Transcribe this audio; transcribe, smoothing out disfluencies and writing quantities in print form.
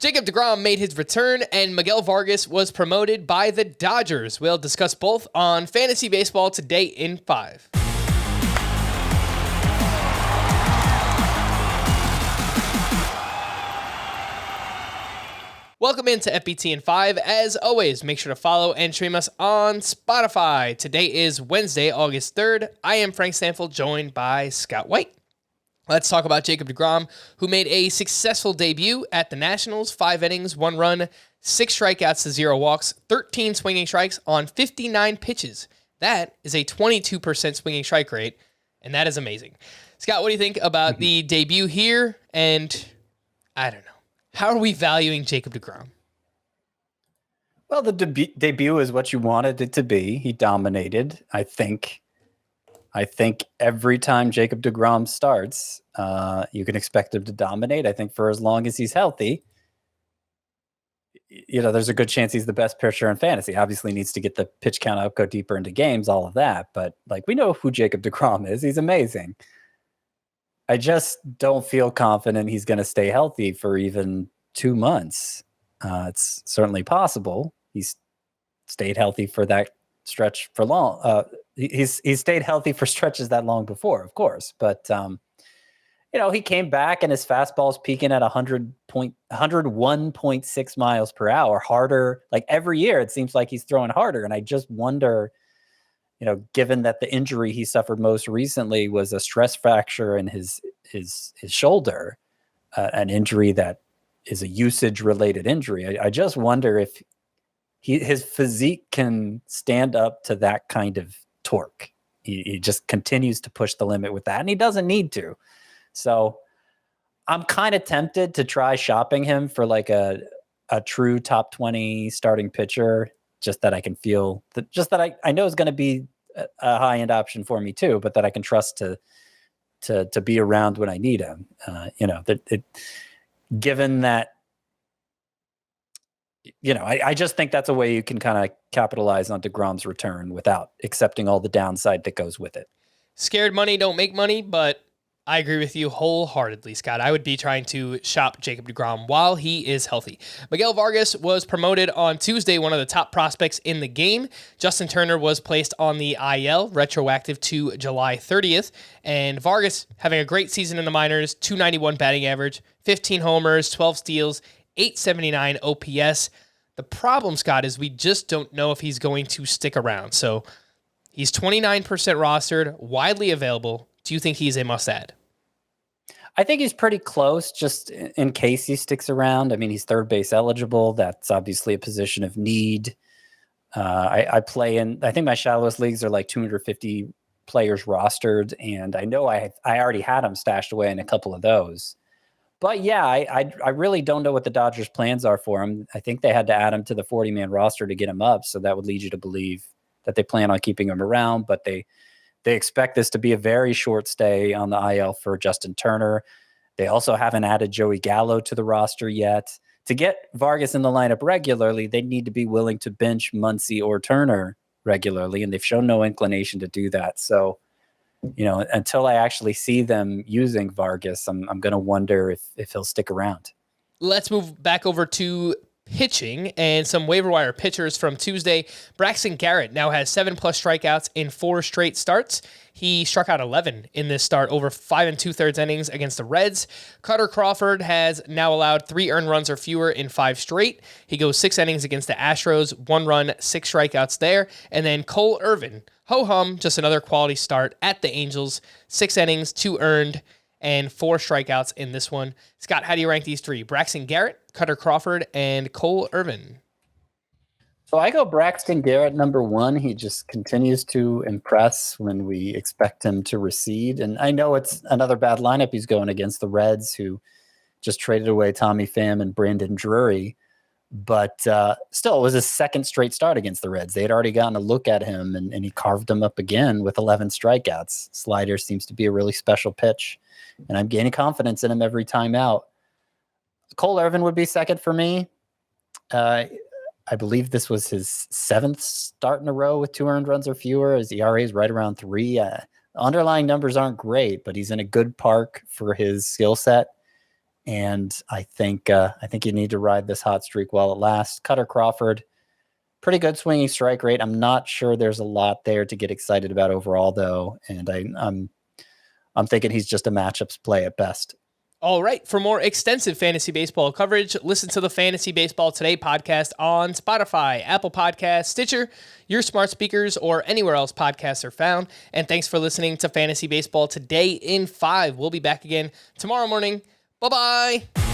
Jacob DeGrom made his return, and Miguel Vargas was promoted by the Dodgers. We'll discuss both on Fantasy Baseball today in 5. Welcome into FBT in 5. As always, make sure to follow and stream us on Spotify. Today is Wednesday, August 3rd. I am Frank Stanfield, joined by Scott White. Let's talk about Jacob DeGrom, who made a successful debut at the Nationals. 5 innings, 1 run, 6 strikeouts to 0 walks, 13 swinging strikes on 59 pitches. That is a 22% swinging strike rate, and that is amazing. Scott, what do you think about the debut here? And I don't know. How are we valuing Jacob DeGrom? Well, the debut is what you wanted it to be. He dominated. I think every time Jacob DeGrom starts, you can expect him to dominate. I think for as long as he's healthy, there's a good chance he's the best pitcher in fantasy. Obviously needs to get the pitch count up, go deeper into games, all of that. But we know who Jacob DeGrom is. He's amazing. I just don't feel confident he's going to stay healthy for even 2 months. It's certainly possible. He's stayed healthy for that stretch for long. He's stayed healthy for stretches that long before, of course. But, he came back and his fastball's peaking at 101.6 miles per hour, harder. Like every year, it seems like he's throwing harder. And I just wonder, given that the injury he suffered most recently was a stress fracture in his shoulder, an injury that is a usage-related injury. I just wonder if his physique can stand up to that kind of torque. He just continues to push the limit with that, and he doesn't need to. So I'm kind of tempted to try shopping him for like a true top 20 starting pitcher, just that I can feel that, just that I know is going to be a high-end option for me too, but that I can trust to be around when I need him. Given that, I just think that's a way you can kind of capitalize on DeGrom's return without accepting all the downside that goes with it. Scared money don't make money, but I agree with you wholeheartedly, Scott. I would be trying to shop Jacob DeGrom while he is healthy. Miguel Vargas was promoted on Tuesday, one of the top prospects in the game. Justin Turner was placed on the IL, retroactive to July 30th. And Vargas having a great season in the minors, 291 batting average, 15 homers, 12 steals, 879 OPS. The problem, Scott, is we just don't know if he's going to stick around. So he's 29% rostered, widely available. Do you think he's a must-add? I think he's pretty close, just in case he sticks around. I mean, he's third base eligible. That's obviously a position of need. I play in, I think my shallowest leagues are like 250 players rostered, and I know I already had him stashed away in a couple of those. But yeah, I really don't know what the Dodgers' plans are for him. I think they had to add him to the 40-man roster to get him up, so that would lead you to believe that they plan on keeping him around, but they expect this to be a very short stay on the IL for Justin Turner. They also haven't added Joey Gallo to the roster yet. To get Vargas in the lineup regularly, they need to be willing to bench Muncy or Turner regularly, and they've shown no inclination to do that. So, until I actually see them using Vargas, I'm going to wonder if he'll stick around. Let's move back over to pitching and some waiver wire pitchers from Tuesday. Braxton Garrett now has 7+ strikeouts in 4 straight starts. He struck out 11 in this start over 5 2/3 innings against the Reds. Kutter Crawford has now allowed 3 earned runs or fewer in 5 straight. He goes 6 innings against the Astros, 1 run, 6 strikeouts there. And then Cole Irvin, ho-hum, just another quality start at the Angels, 6 innings, 2 earned, and 4 strikeouts in this one. Scott, how do you rank these 3? Braxton Garrett, Kutter Crawford, and Cole Irvin. So I go Braxton Garrett number 1. He just continues to impress when we expect him to recede. And I know it's another bad lineup he's going against, the Reds, who just traded away Tommy Pham and Brandon Drury. But still, it was his second straight start against the Reds. They had already gotten a look at him, and he carved them up again with 11 strikeouts. Slider seems to be a really special pitch, and I'm gaining confidence in him every time out. Cole Irvin would be second for me. I believe this was his 7th start in a row with 2 earned runs or fewer. His ERA is right around 3. The underlying numbers aren't great, but he's in a good park for his skill set. And I think you need to ride this hot streak while it lasts. Kutter, Crawford, pretty good swinging strike rate. I'm not sure there's a lot there to get excited about overall, though. And I'm thinking he's just a matchups play at best. All right. For more extensive fantasy baseball coverage, listen to the Fantasy Baseball Today podcast on Spotify, Apple Podcasts, Stitcher, your smart speakers, or anywhere else podcasts are found. And thanks for listening to Fantasy Baseball Today in 5. We'll be back again tomorrow morning. Bye-bye.